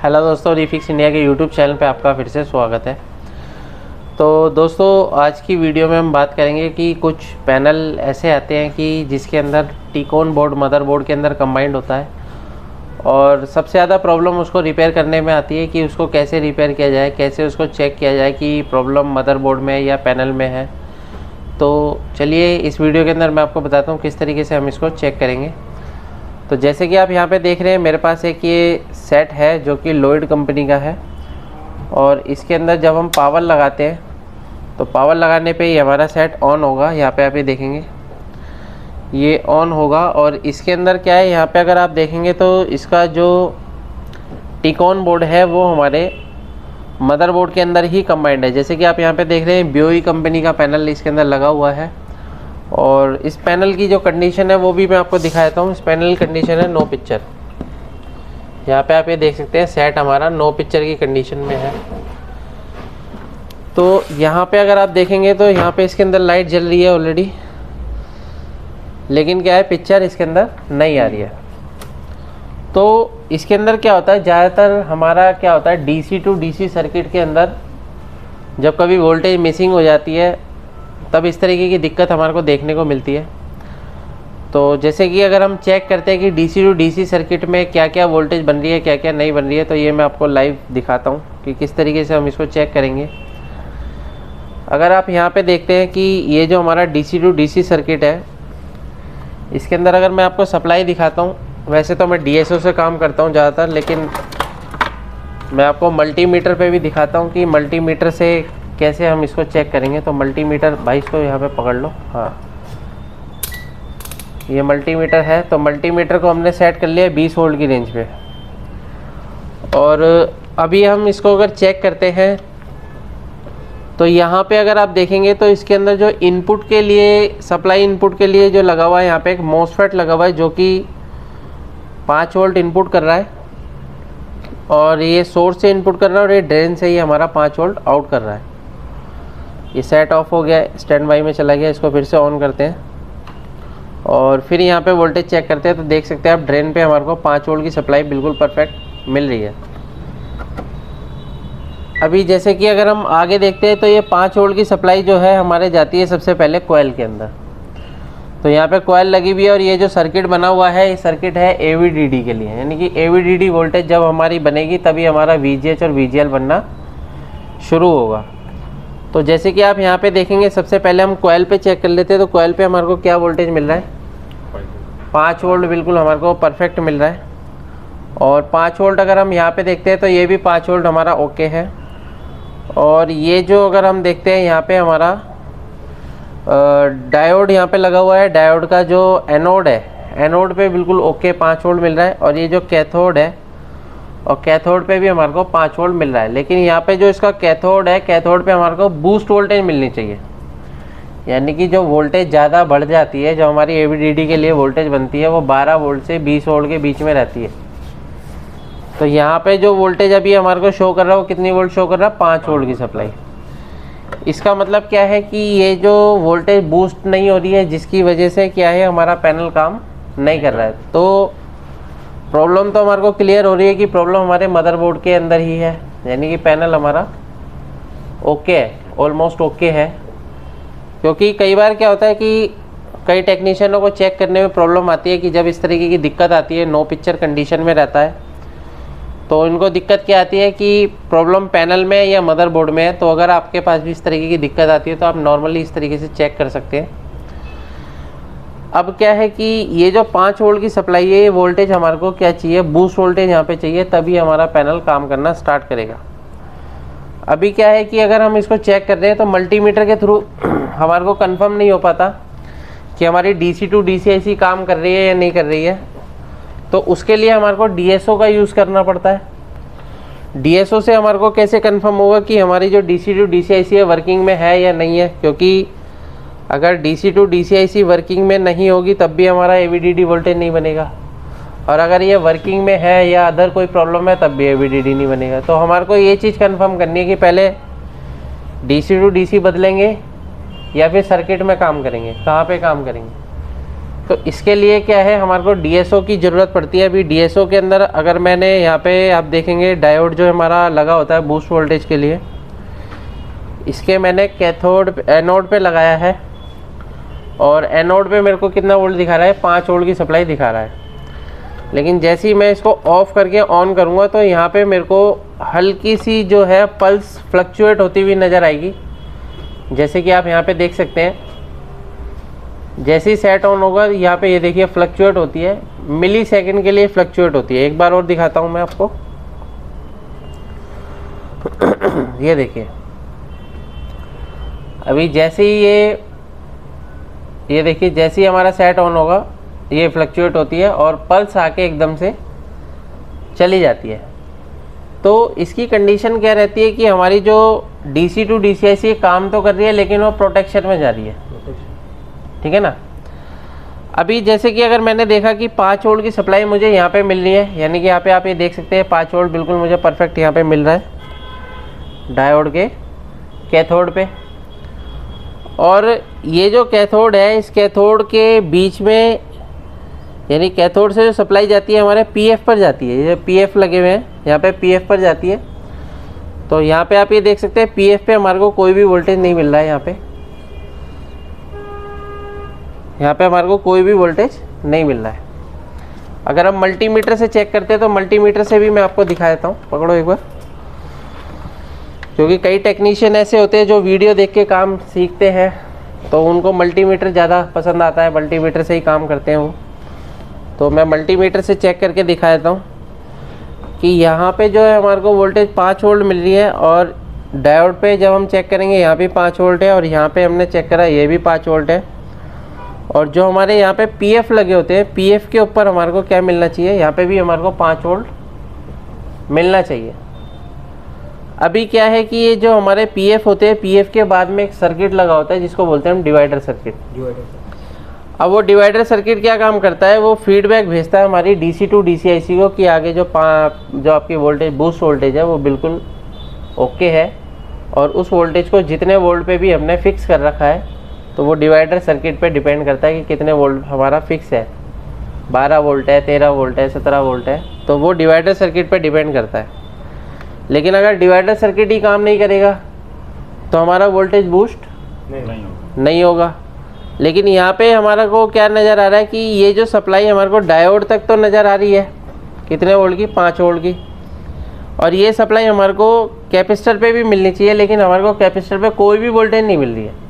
Hello दोस्तों, refix India के YouTube channel पे आपका फिर से स्वागत है। तो दोस्तों, आज की वीडियो में हम बात करेंगे कि कुछ पैनल ऐसे आते हैं कि जिसके अंदर टीकॉन बोर्ड मदरबोर्ड के अंदर कंबाइंड होता है और सबसे ज़्यादा प्रॉब्लम उसको रिपेयर करने में आती है कि उसको कैसे रिपेयर किया जाए, कैसे उसको चेक किया जाए कि प्रॉब्लम मदरबोर्ड में या पैनल में है। तो चलिए इस वीडियो के अंदर मैं आपको बताता हूँ किस तरीके से हम इसको चेक करेंगे। तो जैसे कि आप यहाँ पे देख रहे हैं, मेरे पास एक ये सेट है जो कि लॉयड कंपनी का है और इसके अंदर जब हम पावर लगाते हैं तो पावर लगाने पे ही हमारा सेट ऑन होगा। यहाँ पे आप ये देखेंगे ये ऑन होगा और इसके अंदर क्या है, यहाँ पे अगर आप देखेंगे तो इसका जो टीकॉन बोर्ड है वो हमारे मदरबोर्ड के अंदर ही कंबाइंड है। जैसे कि आप यहाँ पे देख रहे हैं BOE कंपनी का पैनल इसके अंदर लगा हुआ है और इस पैनल की जो कंडीशन है वो भी मैं आपको दिखा देता हूँ। इस पैनल की कंडीशन है नो पिक्चर। यहाँ पे आप ये देख सकते हैं सेट हमारा नो पिक्चर की कंडीशन में है। तो यहाँ पे अगर आप देखेंगे तो यहाँ पे इसके अंदर लाइट जल रही है ऑलरेडी, लेकिन क्या है पिक्चर इसके अंदर नहीं आ रही है। तो इसके अंदर क्या होता है, ज़्यादातर हमारा क्या होता है DC टू DC सर्किट के अंदर जब कभी वोल्टेज मिसिंग हो जाती है तब इस तरीके की दिक्कत हमारे को देखने को मिलती है। तो जैसे कि अगर हम चेक करते हैं कि DC टू DC सर्किट में क्या क्या वोल्टेज बन रही है, क्या क्या नहीं बन रही है, तो ये मैं आपको लाइव दिखाता हूँ कि किस तरीके से हम इसको चेक करेंगे। अगर आप यहाँ पे देखते हैं कि ये जो हमारा DC टू DC सर्किट है, इसके अंदर अगर मैं आपको सप्लाई दिखाता हूँ, वैसे तो मैं DSO से काम करता हूँ ज़्यादातर, लेकिन मैं आपको मल्टीमीटर पे भी दिखाता हूँ कि मल्टीमीटर से कैसे हम इसको चेक करेंगे। तो मल्टीमीटर, भाई इसको यहाँ पे पकड़ लो, हाँ ये मल्टीमीटर है। तो मल्टीमीटर को हमने सेट कर लिया 20 वोल्ट की रेंज पे और अभी हम इसको अगर चेक करते हैं तो यहाँ पे अगर आप देखेंगे तो इसके अंदर जो इनपुट के लिए, सप्लाई इनपुट के लिए जो लगा हुआ है, यहाँ पे एक MOSFET लगा हुआ है जो कि 5 वोल्ट इनपुट कर रहा है और ये सोर्स से इनपुट कर रहा है और ये ड्रेन से ही हमारा 5 वोल्ट आउट कर रहा है। ये सेट ऑफ हो गया, स्टैंड बाई में चला गया। इसको फिर से ऑन करते हैं और फिर यहाँ पे वोल्टेज चेक करते हैं तो देख सकते हैं आप ड्रेन पे हमारे को 5 वोल्ट की सप्लाई बिल्कुल परफेक्ट मिल रही है। अभी जैसे कि अगर हम आगे देखते हैं तो ये 5 वोल्ट की सप्लाई जो है हमारे जाती है सबसे पहले कोयल के अंदर। तो यहाँ पे कोयल लगी हुई है और ये जो सर्किट बना हुआ है, ये सर्किट है AVDD के लिए, यानी कि AVDD वोल्टेज जब हमारी बनेगी तभी हमारा VGH और VGL बनना शुरू होगा। तो जैसे कि आप यहाँ पे देखेंगे, सबसे पहले हम कोयल पे चेक कर लेते हैं। तो कोयल पे हमारे को क्या वोल्टेज मिल रहा है, 5 वोल्ट बिल्कुल हमारे को परफेक्ट मिल रहा है। और 5 वोल्ट अगर हम यहाँ पे देखते हैं तो ये भी 5 वोल्ट हमारा ओके है। और ये जो अगर हम देखते हैं यहाँ पे हमारा डायोड यहाँ पे लगा हुआ है, डायोड का जो एनोड है, एनोड पे बिल्कुल ओके 5 वोल्ट मिल रहा है। और ये जो कैथोड है, और कैथोड पे भी हमारे को 5 वोल्ट मिल रहा है। लेकिन यहाँ पे जो इसका कैथोड है, कैथोड पे हमारे को बूस्ट वोल्टेज मिलनी चाहिए, यानी कि जो वोल्टेज ज़्यादा बढ़ जाती है, जो हमारी AVDD के लिए वोल्टेज बनती है वो 12 वोल्ट से 20 वोल्ट के बीच में रहती है। तो यहाँ पे जो वोल्टेज अभी हमारे को शो कर रहा है वो कितनी वोल्ट शो कर रहा है, 5 वोल्ट की सप्लाई। इसका मतलब क्या है कि ये जो वोल्टेज बूस्ट नहीं हो रही है, जिसकी वजह से क्या है हमारा पैनल काम नहीं कर रहा है। तो प्रॉब्लम तो हमारे को क्लियर हो रही है कि प्रॉब्लम हमारे मदरबोर्ड के अंदर ही है, यानी कि पैनल हमारा ओके है, ऑलमोस्ट ओके है। क्योंकि कई बार क्या होता है कि कई टेक्नीशियनों को चेक करने में प्रॉब्लम आती है कि जब इस तरीके की दिक्कत आती है, नो पिक्चर कंडीशन में रहता है, तो इनको दिक्कत क्या आती है कि प्रॉब्लम पैनल में या मदरबोर्ड में है। तो अगर आपके पास भी इस तरीके की दिक्कत आती है तो आप नॉर्मली इस तरीके से चेक कर सकते हैं। अब क्या है कि ये जो 5 वोल्ट की सप्लाई है, ये वोल्टेज हमारे को क्या चाहिए, बूस्ट वोल्टेज यहाँ पे चाहिए, तभी हमारा पैनल काम करना स्टार्ट करेगा। अभी क्या है कि अगर हम इसको चेक कर रहे हैं तो मल्टीमीटर के थ्रू हमारे को कंफर्म नहीं हो पाता कि हमारी DC टू DC IC काम कर रही है या नहीं कर रही है। तो उसके लिए हमारे को DSO का यूज़ करना पड़ता है। DSO से हमारे को कैसे कंफर्म होगा कि हमारी जो DC टू DC IC है वर्किंग में है या नहीं है, क्योंकि अगर DC to DC IC working में नहीं होगी तब भी हमारा AVDD वोल्टेज नहीं बनेगा, और अगर ये वर्किंग में है या अदर कोई प्रॉब्लम है तब भी AVDD नहीं बनेगा। तो हमारे को ये चीज़ कंफर्म करनी है कि पहले DC टू DC बदलेंगे या फिर सर्किट में काम करेंगे, कहाँ पे काम करेंगे। तो इसके लिए क्या है, हमारे को डीएसओ की ज़रूरत पड़ती है। अभी डीएसओ के अंदर अगर मैंने यहाँ पे आप देखेंगे डायोड जो हमारा लगा होता है बूस्ट वोल्टेज के लिए, इसके मैंने कैथोड एनोड पे लगाया है और एनोड पे मेरे को कितना वोल्ट दिखा रहा है, 5 वोल्ट की सप्लाई दिखा रहा है। लेकिन जैसे ही मैं इसको ऑफ़ करके ऑन करूँगा तो यहाँ पे मेरे को हल्की सी जो है पल्स फ्लक्चुएट होती हुई नज़र आएगी। जैसे कि आप यहाँ पे देख सकते हैं, जैसे ही सेट ऑन होगा यहाँ पे ये देखिए फ्लक्चुएट होती है, मिली सेकेंड के लिए फ्लक्चुएट होती है। एक बार और दिखाता हूँ मैं आपको, ये देखिए अभी जैसे ही ये देखिए जैसे ही हमारा सेट ऑन होगा ये फ्लक्चुएट होती है और पल्स आके एकदम से चली जाती है। तो इसकी कंडीशन क्या रहती है कि हमारी जो डीसी टू डीसीआईसी काम तो कर रही है लेकिन वो प्रोटेक्शन में जा रही है, ठीक है ना। अभी जैसे कि अगर मैंने देखा कि 5 वोल्ट की सप्लाई मुझे यहाँ पे मिल रही है, यानी कि यहाँ पे आप ये देख सकते हैं 5 वोल्ट बिल्कुल मुझे परफेक्ट यहाँ पे मिल रहा है डायोड के कैथोड पे। और ये जो कैथोड है, इस कैथोड के बीच में यानी कैथोड से जो सप्लाई जाती है हमारे पीएफ पर जाती है। ये पीएफ लगे हुए हैं यहाँ पे, पीएफ पर जाती है। तो यहाँ पे आप ये देख सकते हैं पीएफ पे हमारे को कोई भी वोल्टेज नहीं मिल रहा है। यहाँ पे हमारे को कोई भी वोल्टेज नहीं मिल रहा है। अगर हम मल्टीमीटर से चेक करते हैं तो मल्टीमीटर से भी मैं आपको दिखा देता हूँ, पकड़ो एक बार। क्योंकि कई टेक्नीशियन ऐसे होते हैं जो वीडियो देख के काम सीखते हैं तो उनको मल्टीमीटर ज़्यादा पसंद आता है, मल्टीमीटर से ही काम करते हैं वो। तो मैं मल्टीमीटर से चेक करके दिखा देता हूँ कि यहाँ पे जो है हमारे को वोल्टेज 5 वोल्ट मिल रही है और डायोड पे जब हम चेक करेंगे यहाँ भी 5 वोल्ट है और यहाँ पे हमने चेक करा ये भी 5 वोल्ट है। और जो हमारे यहाँ पे पीएफ लगे होते हैं, पीएफ के ऊपर हमारे को क्या मिलना चाहिए, यहाँ पे भी हमारे को 5 वोल्ट मिलना चाहिए। अभी क्या है कि ये जो हमारे पीएफ होते हैं, पीएफ के बाद में एक सर्किट लगा होता है जिसको बोलते हैं हम डिवाइडर सर्किट। अब वो डिवाइडर सर्किट क्या काम करता है, वो फीडबैक भेजता है हमारी डीसी टू डीसीआईसी को कि आगे जो आपकी वोल्टेज बूस्ट वोल्टेज है वो बिल्कुल ओके है। और उस वोल्टेज को जितने वोल्ट पे भी हमने फिक्स कर रखा है, तो वो डिवाइडर सर्किट पे डिपेंड करता है कि कितने वोल्ट हमारा फिक्स है, 12 वोल्ट है, 13 वोल्ट है, 17 वोल्ट है। तो वो डिवाइडर सर्किट पे डिपेंड करता है। लेकिन अगर डिवाइडर सर्किट ही काम नहीं करेगा तो हमारा वोल्टेज बूस्ट नहीं होगा। लेकिन यहाँ पे हमारा को क्या नज़र आ रहा है कि ये जो सप्लाई हमारे को डायोड तक तो नज़र आ रही है, कितने वोल्ट की, 5 वोल्ट की। और ये सप्लाई हमारे को कैपेसिटर पे भी मिलनी चाहिए, लेकिन हमारे को कैपेसिटर पे कोई भी वोल्टेज नहीं मिल रही है।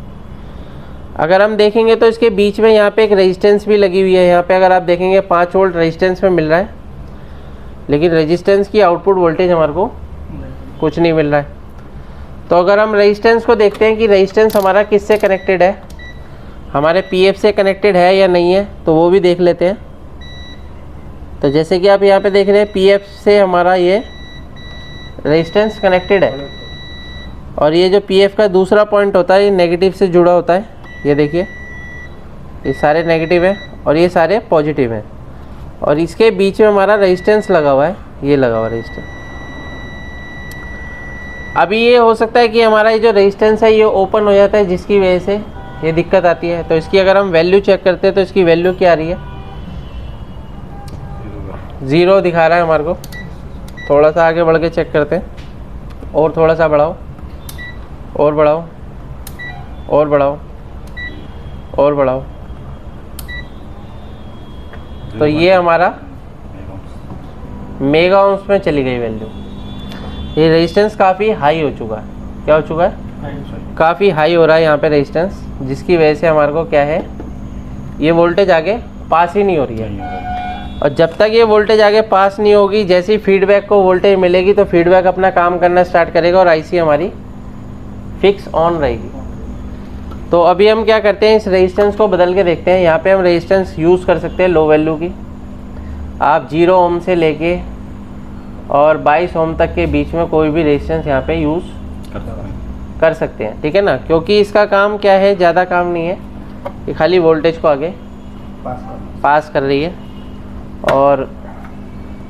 अगर हम देखेंगे तो इसके बीच में यहाँ पे एक रेजिस्टेंस भी लगी हुई है। यहाँ पे अगर आप देखेंगे 5 वोल्ट रेजिस्टेंस में मिल रहा है, लेकिन रेजिस्टेंस की आउटपुट वोल्टेज हमारे को कुछ नहीं मिल रहा है। तो अगर हम रेजिस्टेंस को देखते हैं कि रेजिस्टेंस हमारा किससे कनेक्टेड है, हमारे पीएफ से कनेक्टेड है या नहीं है, तो वो भी देख लेते हैं। तो जैसे कि आप यहाँ पे देख रहे हैं पीएफ से हमारा ये रेजिस्टेंस कनेक्टेड है और ये जो पीएफ का दूसरा पॉइंट होता है ये नेगेटिव से जुड़ा होता है। ये देखिए ये सारे नेगेटिव हैं और ये सारे पॉजिटिव हैं और इसके बीच में हमारा रेजिस्टेंस लगा हुआ है, ये लगा हुआ रेजिस्टेंस। अभी ये हो सकता है कि हमारा ये जो रेजिस्टेंस है ये ओपन हो जाता है, जिसकी वजह से ये दिक्कत आती है। तो इसकी अगर हम वैल्यू चेक करते हैं तो इसकी वैल्यू क्या आ रही है, 0 दिखा रहा है हमारे को। थोड़ा सा आगे बढ़ के चेक करते हैं, और थोड़ा सा बढ़ाओ, और बढ़ाओ, और बढ़ाओ, और बढ़ाओ। तो ये हमारा मेगा ओम्स में चली गई वैल्यू। ये रेजिस्टेंस काफ़ी हाई हो चुका है। क्या हो चुका है, काफ़ी हाई हो रहा है यहाँ पे रेजिस्टेंस, जिसकी वजह से हमारे को क्या है, ये वोल्टेज आगे पास ही नहीं हो रही है। और जब तक ये वोल्टेज आगे पास नहीं होगी, जैसे ही फीडबैक को वोल्टेज मिलेगी तो फीडबैक अपना काम करना स्टार्ट करेगा और आईसी हमारी फिक्स ऑन रहेगी। तो अभी हम क्या करते हैं, इस रेजिस्टेंस को बदल के देखते हैं। यहाँ पे हम रेजिस्टेंस यूज़ कर सकते हैं लो वैल्यू की। आप 0 ओम से लेके और 22 ओम तक के बीच में कोई भी रेजिस्टेंस यहाँ पे यूज़ कर सकते हैं, ठीक है ना। क्योंकि इसका काम क्या है, ज़्यादा काम नहीं है, ये खाली वोल्टेज को आगे पास कर रही है। और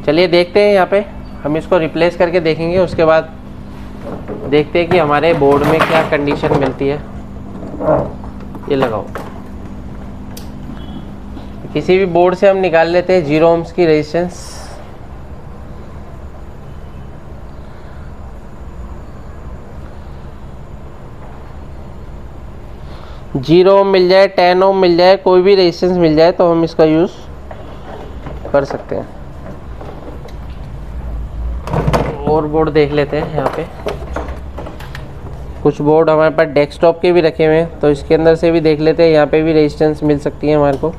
चलिए देखते हैं, यहाँ पे हम इसको रिप्लेस करके देखेंगे, उसके बाद देखते हैं कि हमारे बोर्ड में क्या कंडीशन मिलती है। ये लगाओ, किसी भी बोर्ड से हम निकाल लेते हैं 0 ohms की रेजिस्टेंस। जीरो ओम मिल जाए, 10 ओम मिल जाए, कोई भी रेजिस्टेंस मिल जाए तो हम इसका यूज़ कर सकते हैं। और बोर्ड देख लेते हैं। यहाँ पे कुछ बोर्ड हमारे पास डेस्कटॉप के भी रखे हुए हैं, तो इसके अंदर से भी देख लेते हैं। यहाँ पे भी रेजिस्टेंस मिल सकती है हमारे को।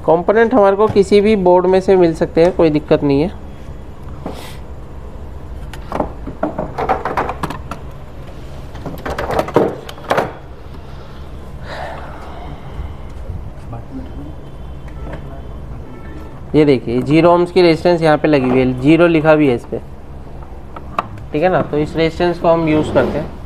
कंपोनेंट हमारे को किसी भी बोर्ड में से मिल सकते हैं, कोई दिक्कत नहीं है। ये देखिए 0 ohms की रेजिस्टेंस यहाँ पे लगी हुई है, 0 लिखा भी है इस पे, ठीक है ना। तो इस रेजिस्टेंस को हम यूज़ करते हैं।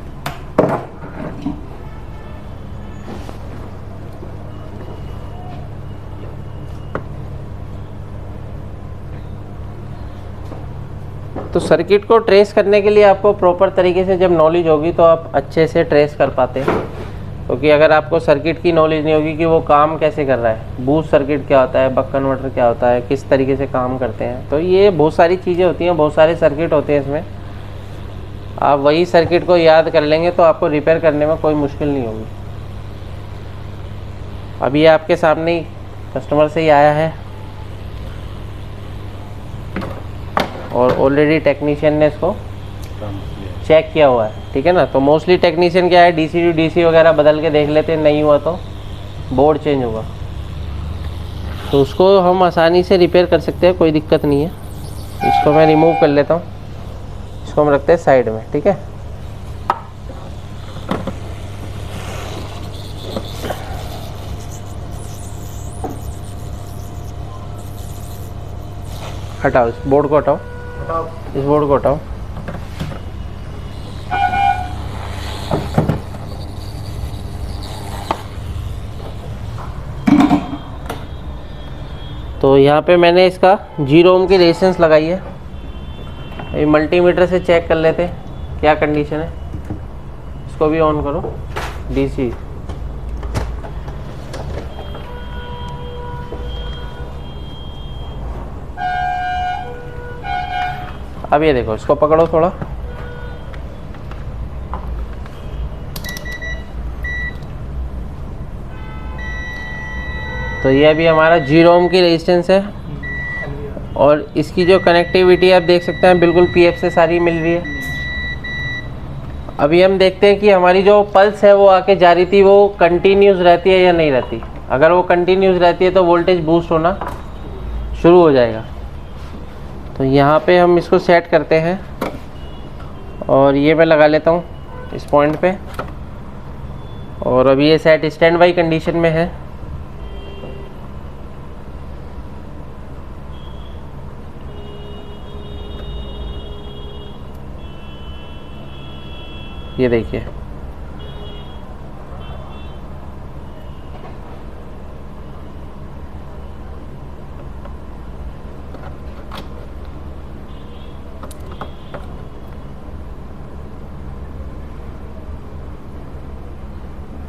तो सर्किट को ट्रेस करने के लिए आपको प्रॉपर तरीके से जब नॉलेज होगी तो आप अच्छे से ट्रेस कर पाते हैं। क्योंकि अगर आपको सर्किट की नॉलेज नहीं होगी कि वो काम कैसे कर रहा है, बूस्ट सर्किट क्या होता है, बक कन्वर्टर क्या होता है, किस तरीके से काम करते हैं, तो ये बहुत सारी चीज़ें होती हैं, बहुत सारे सर्किट होते हैं इसमें। आप वही सर्किट को याद कर लेंगे तो आपको रिपेयर करने में कोई मुश्किल नहीं होगी। अभी ये आपके सामने ही कस्टमर से ही आया है और ऑलरेडी टेक्नीशियन ने इसको चेक किया हुआ है, ठीक है ना। तो मोस्टली टेक्नीशियन क्या है, डीसी टू डीसी वगैरह बदल के देख लेते हैं, नहीं हुआ तो बोर्ड चेंज होगा, तो उसको हम आसानी से रिपेयर कर सकते हैं, कोई दिक्कत नहीं है। इसको मैं रिमूव कर लेता हूँ, इसको हम रखते हैं साइड में, ठीक है। हटाओ इस बोर्ड को, हटाओ इस बोर्ड को हटाओ। तो यहाँ पे मैंने इसका 0 ओम की रेजिस्टेंस लगाई है। अभी मल्टीमीटर से चेक कर लेते हैं क्या कंडीशन है। इसको भी ऑन करो, डीसी। अब ये देखो, इसको पकड़ो थोड़ा, तो ये अभी हमारा 0 ओम की रेजिस्टेंस है और इसकी जो कनेक्टिविटी आप देख सकते हैं बिल्कुल पीएफ से सारी मिल रही है। अभी हम देखते हैं कि हमारी जो पल्स है वो आके जा रही थी, वो कंटिन्यूस रहती है या नहीं रहती। अगर वो कंटिन्यूस रहती है तो वोल्टेज बूस्ट होना शुरू हो जाएगा। तो यहाँ पे हम इसको सेट करते हैं और ये मैं लगा लेता हूँ इस पॉइंट पे, और अभी ये सेट स्टैंड बाई कंडीशन में है। ये देखिए,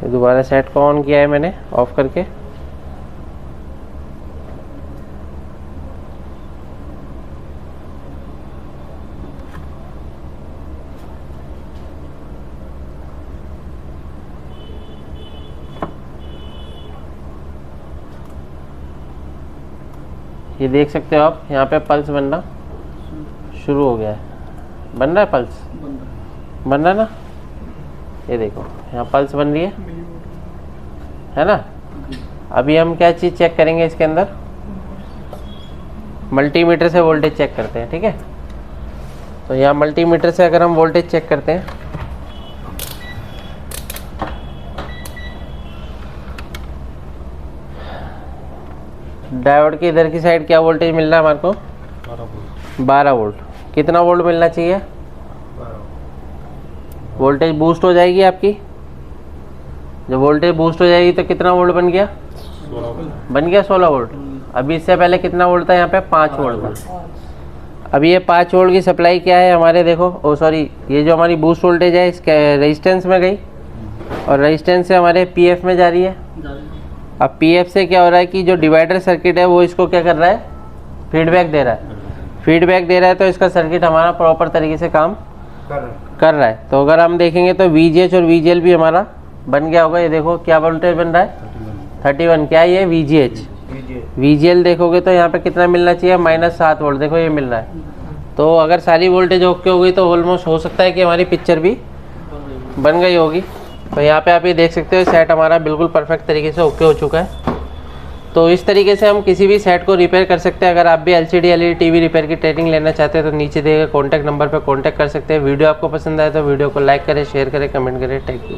दोबारा सेट को ऑन किया है मैंने ऑफ करके। ये देख सकते हो आप, यहाँ पे पल्स बनना शुरू हो गया है। बन रहा है पल्स, बन रहा है ना। ये देखो यहाँ पल्स बन रही है ना। अभी हम क्या चीज़ चेक करेंगे इसके अंदर, मल्टीमीटर से वोल्टेज चेक करते हैं, ठीक है। तो यहाँ मल्टीमीटर से अगर हम वोल्टेज चेक करते हैं, डायोड के इधर की साइड क्या वोल्टेज मिल रहा है हमारे को, 12 वोल्ट। कितना वोल्ट मिलना चाहिए, वोल्टेज बूस्ट हो जाएगी आपकी। जब वोल्टेज बूस्ट हो जाएगी तो कितना वोल्ट बन गया, 16 वोल्ट। अभी इससे पहले कितना वोल्ट था, यहाँ पे 5 वोल्ट था। अभी ये 5 वोल्ट की सप्लाई क्या है हमारे, देखो ओ सॉरी, ये जो हमारी बूस्ट वोल्टेज है इसके रेजिस्टेंस में गई और रेजिस्टेंस से हमारे पीएफ में जा रही है। अब पीएफ से क्या हो रहा है कि जो डिवाइडर सर्किट है वो इसको क्या कर रहा है, फीडबैक दे रहा है। फीडबैक दे रहा है तो इसका सर्किट हमारा प्रॉपर तरीके से काम कर रहा है। तो अगर हम देखेंगे तो VGH और VGL भी हमारा बन गया होगा। ये देखो क्या वोल्टेज बन रहा है 31, क्या ये VGH। VGL देखोगे तो यहाँ पे कितना मिलना चाहिए, -7 वोल्ट, देखो ये मिल रहा है। तो अगर सारी वोल्टेज ओके हो गई तो ऑलमोस्ट हो सकता है कि हमारी पिक्चर भी बन गई होगी। तो यहाँ पे आप ये देख सकते हो सेट हमारा बिल्कुल परफेक्ट तरीके से ओके हो चुका है। तो इस तरीके से हम किसी भी सेट को रिपेयर कर सकते हैं। अगर आप भी LCD LED TV रिपेयर की ट्रेनिंग लेना चाहते हैं तो नीचे दिए गए कॉन्टैक्ट नंबर पर कॉन्टैक्ट कर सकते हैं। वीडियो आपको पसंद आए तो वीडियो को लाइक करें, शेयर करें, कमेंट करें। Thank you.